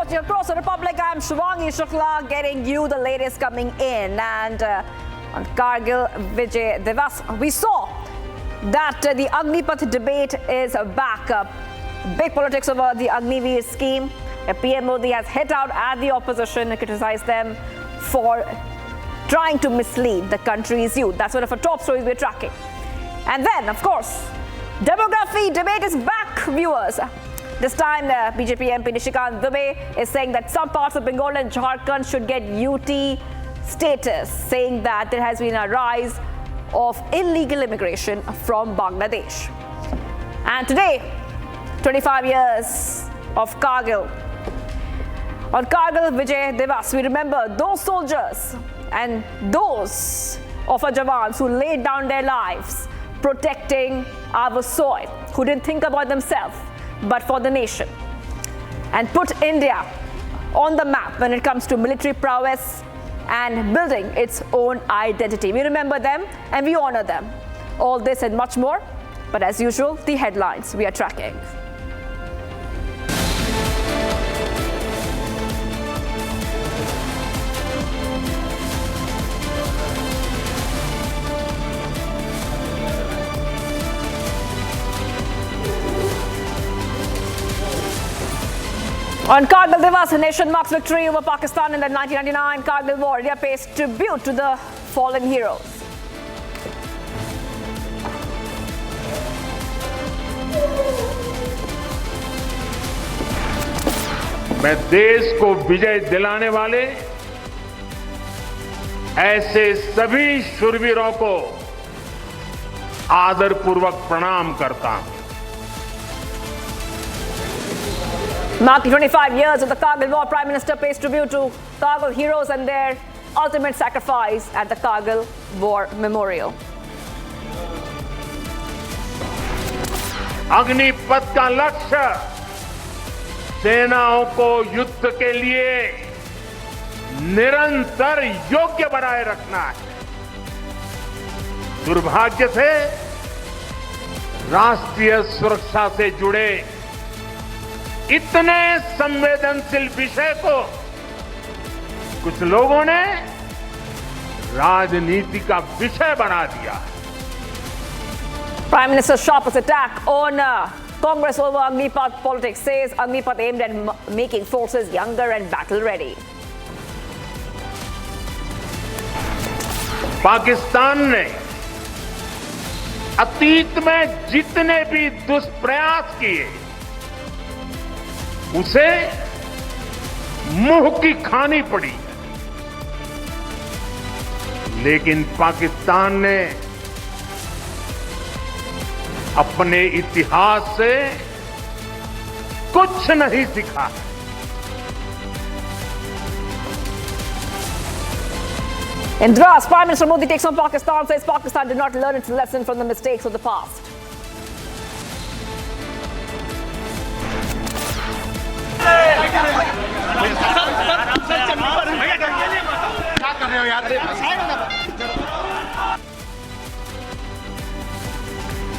watching Across the Republic. I'm Shivangi Shukla getting you the latest coming in. And on Kargil Vijay Divas, we saw that the Agnipath debate is back. Big politics over the Agniveer scheme. PM Modi has hit out at the opposition and criticized them for trying to mislead the country's youth. That's one of the top stories we're tracking. And then, of course, demography debate is back, viewers. This time, the BJP MP Nishikant Dubey is saying that some parts of Bengal and Jharkhand should get UT status, saying that there has been a rise of illegal immigration from Bangladesh. And today, 25 years of Kargil. On Kargil Vijay Divas, we remember those soldiers and those of our Jawans who laid down their lives protecting our soil, who didn't think about themselves but for the nation, and put India on the map when it comes to military prowess and building its own identity. We remember them and we honor them. All this and much more, but as usual, the headlines we are tracking. On Kargil Divas, the nation marks victory over Pakistan in the 1999 Kargil War. India pays tribute to the fallen heroes. मैं देश को विजय दिलाने वाले ऐसे सभी शूरवीरों को आदरपूर्वक प्रणाम करता हूं. Marking 25 years of the Kargil War, Prime Minister pays tribute to Kargil heroes and their ultimate sacrifice at the Kargil War Memorial. Agnipath का लक्ष्य सेनाओं को युद्ध के लिए निरंतर योग्य बनाए रखना है. दुर्भाग्य से राष्ट्रीय सुरक्षा से जुड़े इतने संवेदनशील विषय को कुछ लोगों ने राजनीति का विषय बना दिया. Prime Minister's sharpest attack on Congress over Agnipath politics, says Agnipath aimed at making forces younger and battle ready. Pakistan ने अतीत में जितने भी दुष्प्रयास किए उसे मुंह की खानी पड़ी, लेकिन पाकिस्तान ने अपने इतिहास से कुछ नहीं सीखा. In Dras, Prime Minister Modi takes on Pakistan, says Pakistan did not learn its lesson from the mistakes of the past.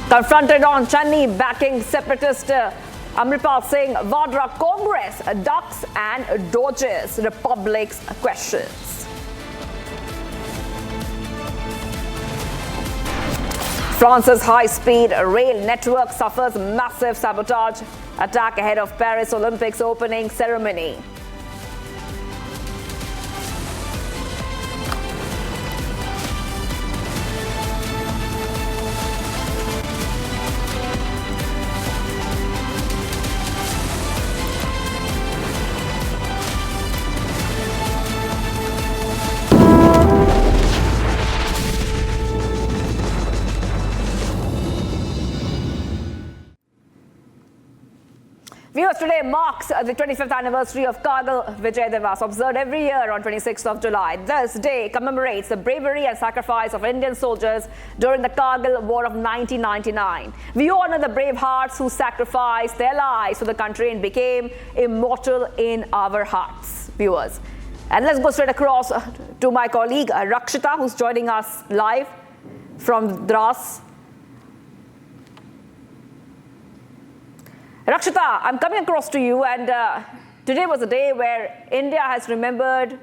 Confronted on Channi backing separatist Amritpal Singh, Vadra Congress ducks and dodges Republic's questions. France's high-speed rail network suffers massive sabotage attack ahead of Paris Olympics opening ceremony. Viewers, today marks the 25th anniversary of Kargil Vijay Divas, observed every year on 26th of July. This day commemorates the bravery and sacrifice of Indian soldiers during the Kargil War of 1999. We honor the brave hearts who sacrificed their lives for the country and became immortal in our hearts. Viewers, and let's go straight across to my colleague Rakshita, who's joining us live from Dras. Rakshita, I'm coming across to you, and Today was a day where India has remembered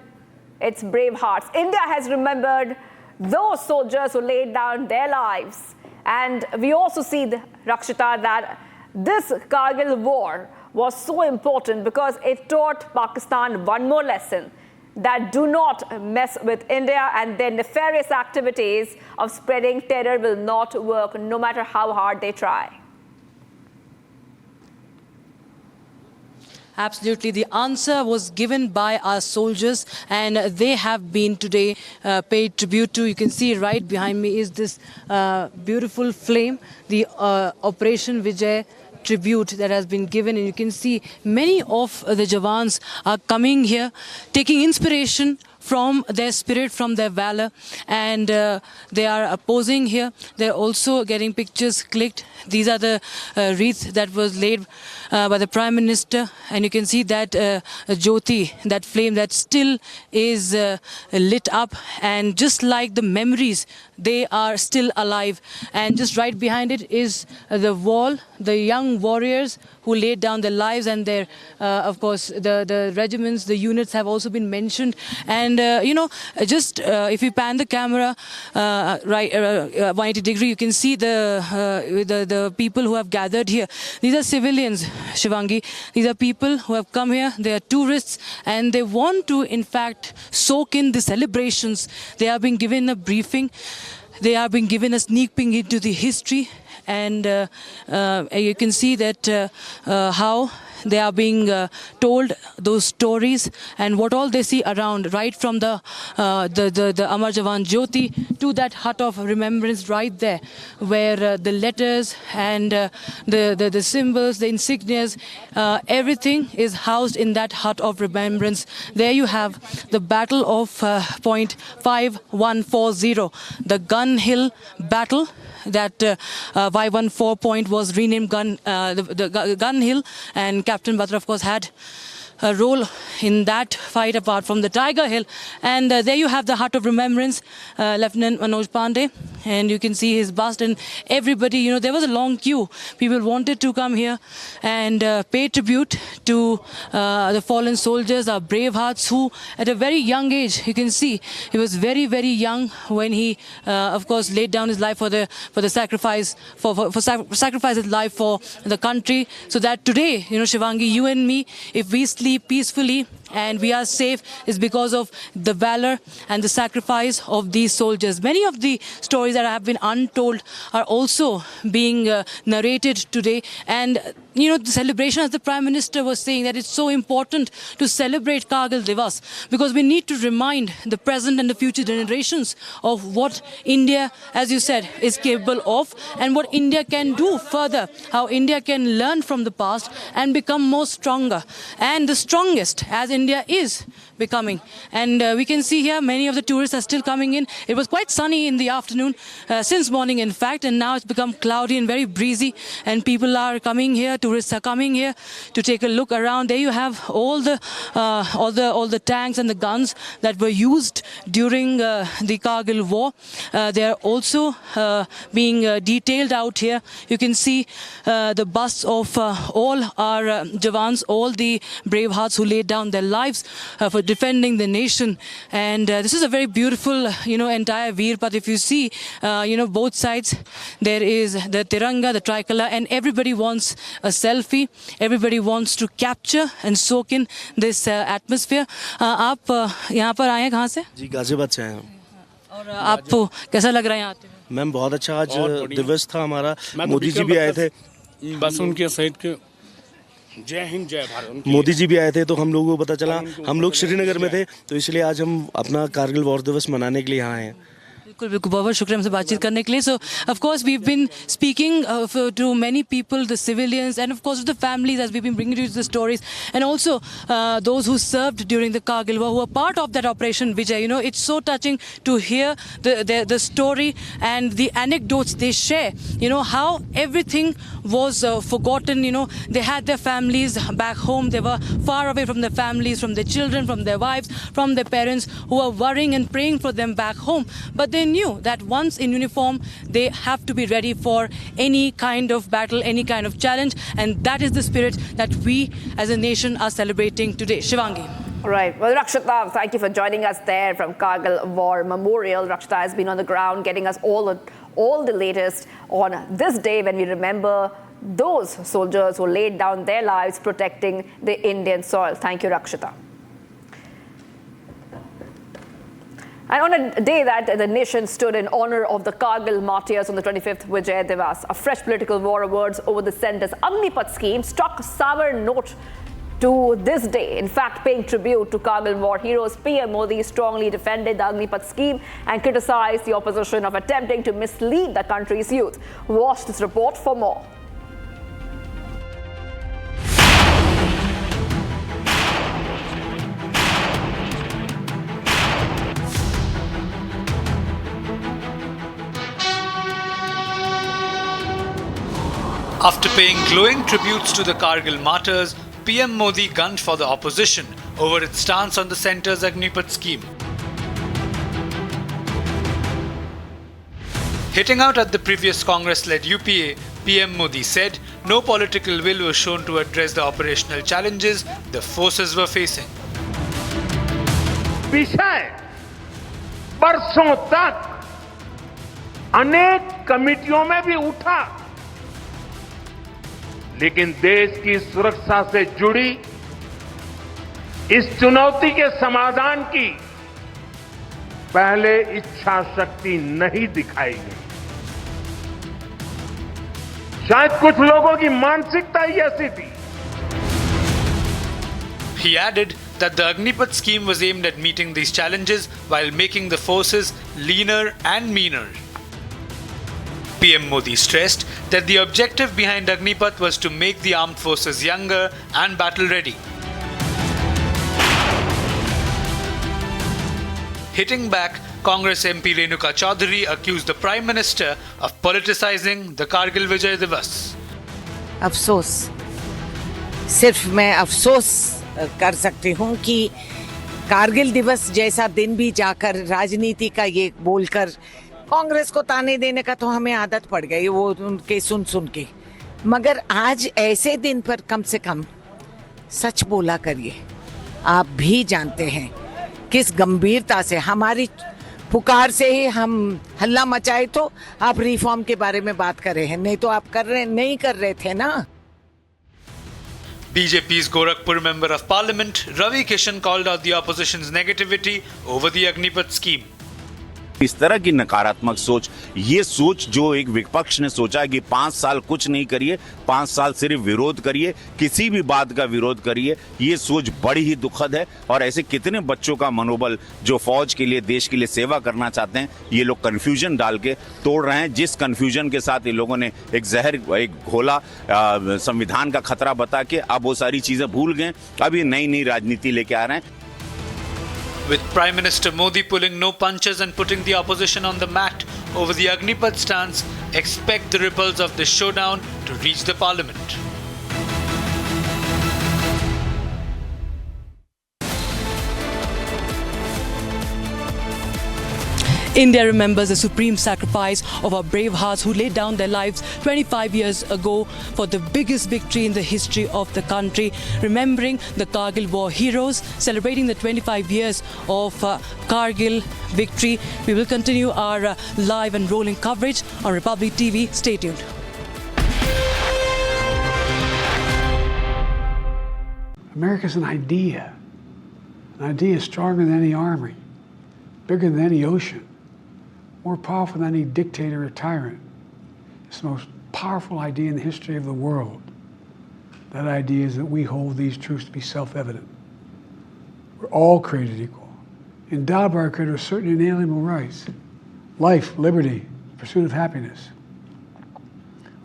its brave hearts. India has remembered those soldiers who laid down their lives. And we also see, Rakshita, that this Kargil war was so important because it taught Pakistan one more lesson, that do not mess with India, and their nefarious activities of spreading terror will not work no matter how hard they try. Absolutely. The answer was given by our soldiers, and they have been today paid tribute to. You can see right behind me is this beautiful flame, the Operation Vijay tribute that has been given, and you can see many of the Jawans are coming here, taking inspiration from their spirit, from their valor, and they are posing here. They're also getting pictures clicked. These are the wreaths that was laid by the Prime Minister, and you can see that Jyoti, that flame that still is lit up, and just like the memories, they are still alive. And just right behind it is the wall, the young warriors who laid down their lives, and their, of course, the regiments, the units have also been mentioned. And just if you pan the camera right 180 degree, you can see the people who have gathered here. These are civilians, Shivangi. These are people who have come here. They are tourists, and they want to, in fact, soak in the celebrations. They are being given a briefing. They are being given a sneak peek into the history, and you can see that how they are being told those stories and what all they see around, right from the Amar Jawan Jyoti to that hut of remembrance right there, where the letters and the symbols, the insignias, everything is housed in that hut of remembrance. There you have the Battle of Point 5140, the Gun Hill Battle. That 514 point was renamed the Gun Hill, and Captain Batra, of course, had a role in that fight apart from the Tiger Hill. And there you have the Hut of Remembrance, Lieutenant Manoj Pandey, and you can see his bust, and everybody, there was a long queue. People wanted to come here and pay tribute to the fallen soldiers, our brave hearts, who at a very young age, you can see, he was very, very young when he, of course, laid down his life for the sacrifice, for sacrifice his life for the country, so that today, Shivangi, you and me, if we sleep peacefully and we are safe, is because of the valor and the sacrifice of these soldiers. Many of the stories that have been untold are also being narrated today, and the celebration, as the Prime Minister was saying, that it's so important to celebrate Kargil Divas, because we need to remind the present and the future generations of what India, as you said, is capable of, and what India can do further, how India can learn from the past and become more stronger, and the strongest, as India is becoming. And we can see here many of the tourists are still coming in. It was quite sunny in the afternoon, since morning in fact, and now it's become cloudy and very breezy, and people are coming here, tourists are coming here to take a look around. There you have all the tanks and the guns that were used during the Kargil war. They are also being detailed out here. You can see the busts of all our Jawans, all the brave hearts who laid down their lives for defending the nation. And this is a very beautiful, entire Veer Path. If you see, both sides, there is the Tiranga, the tricolor, and everybody wants a selfie. Everybody wants to capture and soak in this atmosphere. आप यहाँ पर आए हैं कहाँ से? जी गाजियाबाद से आए हैं। और आपको कैसा लग रहा है यहाँ आते हुए? मैम बहुत अच्छा आज दिवस था हमारा। मोदी जी भी आए थे। बस उनके सहित के जय हिंद जय भारत। मोदी जी भी आए थे, तो हम लोगों को पता चला, हम लोग श्रीनगर में थे, तो इसलिए आज हम अपना कारगिल वॉर दिवस मनाने के लिए यहाँ आए हैं। बिल्कुल बिल्कुल, बहुत शुक्रिया हमसे बातचीत करने के लिए. So of course we've been speaking to many people, the civilians, and of course the families, as we've been bringing you the stories, and also those who served during the Kargil war, who are part of that Operation Vijay. You know, it's so touching to hear the story and the anecdotes they share. You know, how everything was forgotten. You know, they had their families back home. They were far away from their families, from their children, from their wives, from their parents, who are worrying and praying for them back home. But they knew that once in uniform, they have to be ready for any kind of battle, any kind of challenge. And that is the spirit that we as a nation are celebrating today. Shivangi. All right. Well, Rakshita, thank you for joining us there from Kargil War Memorial. Rakshita has been on the ground getting us all the latest on this day when we remember those soldiers who laid down their lives protecting the Indian soil. Thank you, Rakshita. And on a day that the nation stood in honor of the Kargil martyrs on the 25th Vijay Divas, a fresh political war awards over the centre's Agnipath scheme struck a sour note to this day. In fact, paying tribute to Kargil war heroes, PM Modi strongly defended the Agnipath scheme and criticized the opposition of attempting to mislead the country's youth. Watch this report for more. After paying glowing tributes to the Kargil martyrs, PM Modi gunned for the opposition over its stance on the centre's Agnipath scheme. Hitting out at the previous Congress-led UPA, PM Modi said no political will was shown to address the operational challenges the forces were facing. विषय बरसों तक अनेक कमिटियों में भी उठा, लेकिन देश की सुरक्षा से जुड़ी इस चुनौती के समाधान की पहले इच्छा शक्ति नहीं दिखाई गई। शायद कुछ लोगों की मानसिकता ही ऐसी थी। He added that the Agnipath scheme was aimed at meeting these challenges while making the forces leaner and meaner. PM Modi stressed that the objective behind Agnipath was to make the armed forces younger and battle-ready. Hitting back, Congress MP Renuka Chaudhary accused the Prime Minister of politicizing the Kargil Vijay Divas. अफसोस, सिर्फ मैं अफसोस कर सकती हूँ कि कारगिल दिवस जैसा दिन भी जाकर राजनीति का ये बोलकर कांग्रेस को ताने देने का तो हमें आदत पड़ गई वो उनके सुन के, मगर आज ऐसे दिन पर कम से कम सच बोला करिए। आप भी जानते हैं किस गंभीरता से हमारी पुकार से ही हम हल्ला मचाए तो आप रिफॉर्म के बारे में बात कर रहे हैं, नहीं तो आप नहीं कर रहे थे ना। BJP's Gorakhpur Member of Parliament Ravi Kishan called out the opposition's negativity over the Agnipath scheme. इस तरह की नकारात्मक सोच, ये सोच जो एक विपक्ष ने सोचा कि 5 साल कुछ नहीं करिए, 5 साल सिर्फ विरोध करिए, किसी भी बात का विरोध करिए, ये सोच बड़ी ही दुखद है। और ऐसे कितने बच्चों का मनोबल जो फौज के लिए, देश के लिए सेवा करना चाहते हैं, ये लोग कंफ्यूजन डाल के तोड़ रहे हैं। जिस कंफ्यूजन के साथ ये लोगों ने एक घोला संविधान का खतरा बता के अब वो सारी चीजें भूल गए, अब ये नई राजनीति लेके आ रहे हैं। With Prime Minister Modi pulling no punches and putting the opposition on the mat over the Agnipath stance, expect the ripples of this showdown to reach the parliament. India remembers the supreme sacrifice of our brave hearts who laid down their lives 25 years ago for the biggest victory in the history of the country, remembering the Kargil war heroes, celebrating the 25 years of Kargil victory. We will continue our live and rolling coverage on Republic TV. Stay tuned. America's an idea stronger than any army, bigger than any ocean, more powerful than any dictator or tyrant. It's the most powerful idea in the history of the world. That idea is that we hold these truths to be self-evident. We're all created equal, endowed by our Creator with certain inalienable rights: life, liberty, pursuit of happiness.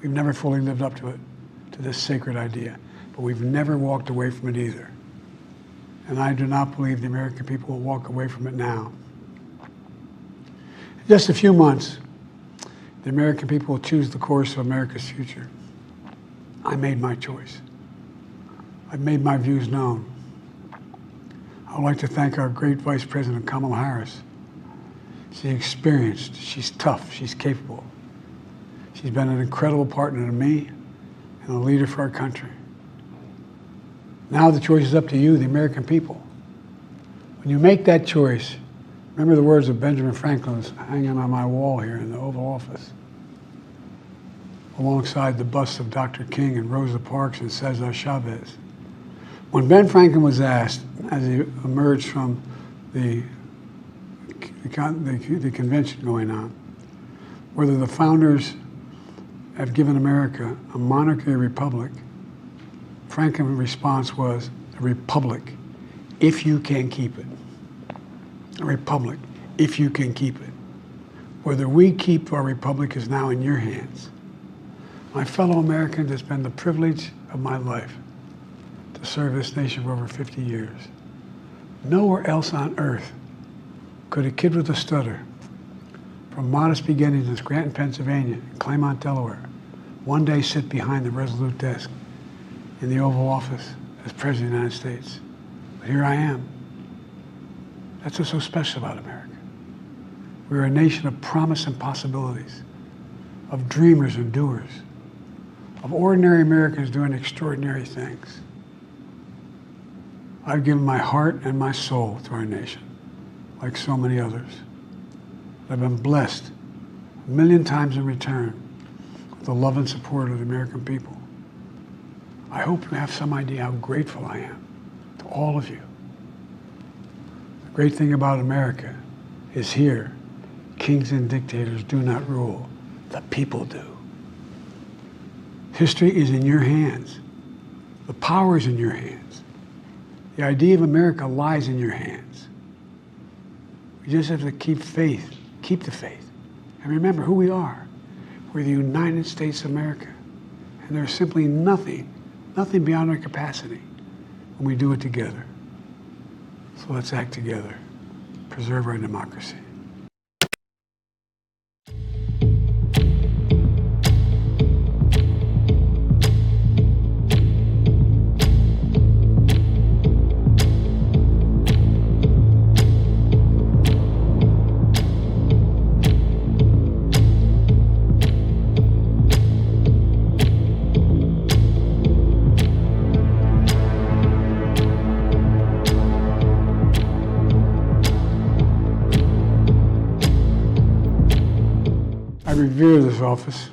We've never fully lived up to it, to this sacred idea, but we've never walked away from it either. And I do not believe the American people will walk away from it now. In just a few months, the American people will choose the course of America's future. I made my choice. I've made my views known. I would like to thank our great Vice President Kamala Harris. She's experienced. She's tough. She's capable. She's been an incredible partner to me and a leader for our country. Now the choice is up to you, the American people. When you make that choice, remember the words of Benjamin Franklin hanging on my wall here in the Oval Office, alongside the busts of Dr. King and Rosa Parks and Cesar Chavez. When Ben Franklin was asked, as he emerged from the convention going on, whether the founders have given America a monarchy or republic, Franklin's response was, a republic, if you can keep it. A republic, if you can keep it. Whether we keep our republic is now in your hands. My fellow Americans, it's been the privilege of my life to serve this nation for over 50 years. Nowhere else on earth could a kid with a stutter, from modest beginnings in Scranton, Pennsylvania, and Claymont, Delaware, one day sit behind the resolute desk in the Oval Office as President of the United States. But here I am. That's what's so special about America. We're a nation of promise and possibilities, of dreamers and doers, of ordinary Americans doing extraordinary things. I've given my heart and my soul to our nation, like so many others. I've been blessed a million times in return with the love and support of the American people. I hope you have some idea how grateful I am to all of you. The great thing about America is here, kings and dictators do not rule, the people do. History is in your hands. The power is in your hands. The idea of America lies in your hands. We just have to keep faith, keep the faith, and remember who we are. We're the United States of America, and there's simply nothing beyond our capacity when we do it together. So let's act together, preserve our democracy. I revere this office,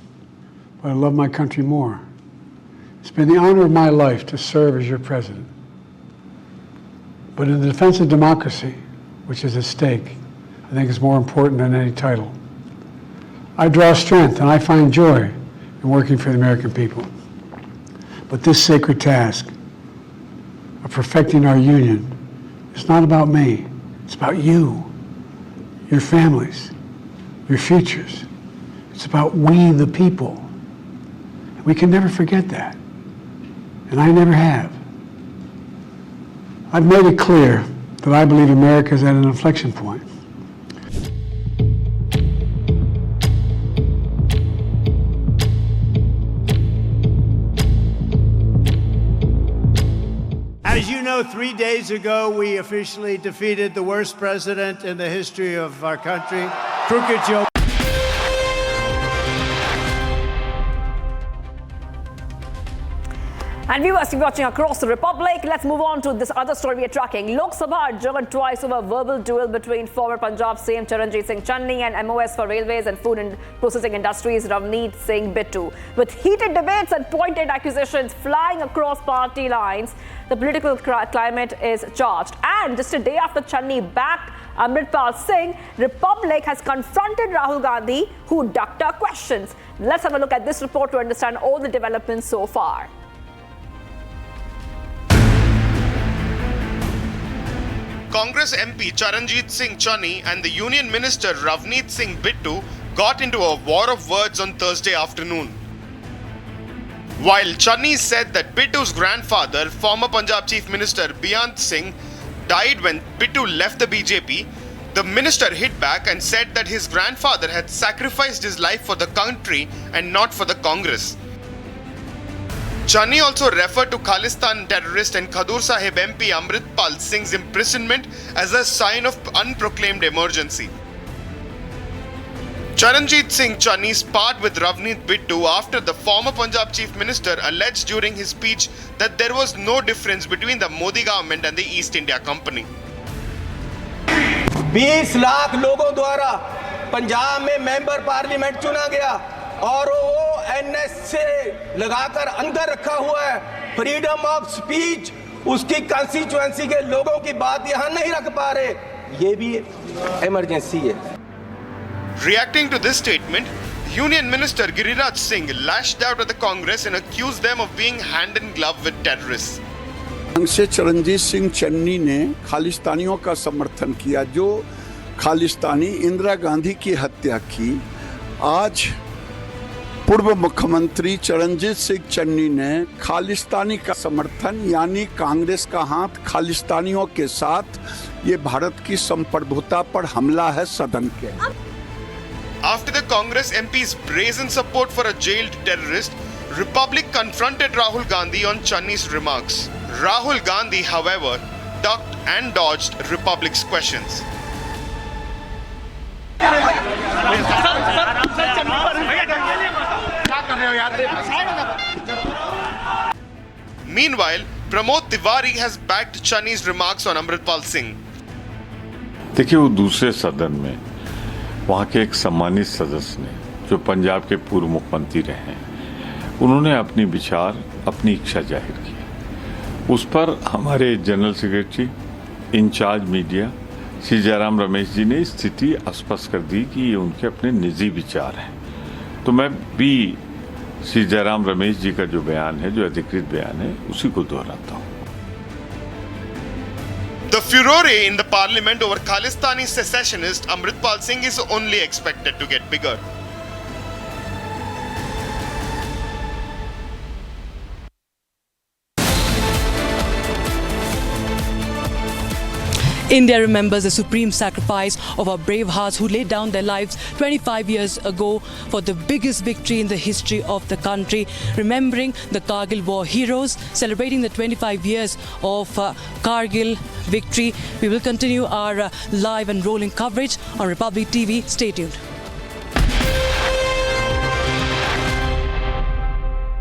but I love my country more. It's been the honor of my life to serve as your president. But in the defense of democracy, which is at stake, I think it's more important than any title. I draw strength and I find joy in working for the American people. But this sacred task of perfecting our union is not about me. It's about you, your families, your futures. It's about we, the people. And we can never forget that. And I never have. I've made it clear that I believe America is at an inflection point. As you know, 3 days ago, we officially defeated the worst president in the history of our country, Crooked Joe. And viewers, keep watching across the Republic. Let's move on to this other story we are tracking. Lok Sabha adjourned twice over verbal duel between former Punjab CM Charanjit Singh Channi and MOS for Railways and Food and Processing Industries Ravneet Singh Bittu. With heated debates and pointed accusations flying across party lines, the political climate is charged. And just a day after Channi backed Amritpal Singh, Republic has confronted Rahul Gandhi, who ducked our questions. Let's have a look at this report to understand all the developments so far. Congress MP Charanjit Singh Channi and the Union Minister Ravneet Singh Bittu got into a war of words on Thursday afternoon. While Channi said that Bittu's grandfather, former Punjab Chief Minister Beyant Singh, died when Bittu left the BJP, the minister hit back and said that his grandfather had sacrificed his life for the country and not for the Congress. Channi also referred to Khalistan terrorist and Khadur Sahib MP Amritpal Singh's imprisonment as a sign of unproclaimed emergency. Charanjit Singh Channi sparred with Ravneet Bittu after the former Punjab Chief Minister alleged during his speech that there was no difference between the Modi government and the East India Company. 20 lakh लोगों द्वारा पंजाब में member parliament चुना गया और वो NS से लगाकर अंदर रखा हुआ है। फ्रीडम ऑफ स्पीच, उसकी कंस्टिट्यूएंसी के लोगों की बात यहां नहीं रख पा रहे, ये भी इमरजेंसी है। Reacting to this statement, Union Minister Giriraj Singh lashed out at the Congress and accused them of being hand in glove with terrorists. से चरणजीत सिंह चन्नी ने खालिस्तानियों का समर्थन किया, जो खालिस्तानी इंदिरा गांधी की हत्या की। आज पूर्व मुख्यमंत्री चरणजीत सिंह चन्नी ने खालिस्तानी का समर्थन, यानी कांग्रेस का हाथ खालिस्तानियों के साथ, ये भारत की संप्रभुता पर हमला है सदन के। After the Congress MP's brazen support for a jailed terrorist, Republic confronted Rahul Gandhi on Channi's remarks. Rahul Gandhi, however, ducked and dodged Republic's questions. Meanwhile, Pramod Tiwari has backed Channi's remarks on Amritpal Singh. देखिए, वो दूसरे सदन में वहाँ के एक सम्मानित सदस्य ने, जो पंजाब के पूर्व मुख्यमंत्री रहे हैं, उन्होंने अपनी विचार, अपनी इच्छा जाहिर की। उस पर हमारे general secretary incharge media Shri Jairam Ramesh ji ने स्थिति स्पष्ट कर दी कि ये उनके अपने निजी विचार हैं। तो मैं भी श्री जयराम रमेश जी का जो बयान है, जो अधिकृत बयान है, उसी को दोहराता हूँ। The furore in the parliament over Khalistani secessionist Amritpal Singh is only expected to get bigger. India remembers the supreme sacrifice of our brave hearts who laid down their lives 25 years ago for the biggest victory in the history of the country. Remembering the Kargil war heroes, celebrating the 25 years of Kargil victory. We will continue our live and rolling coverage on Republic TV. Stay tuned.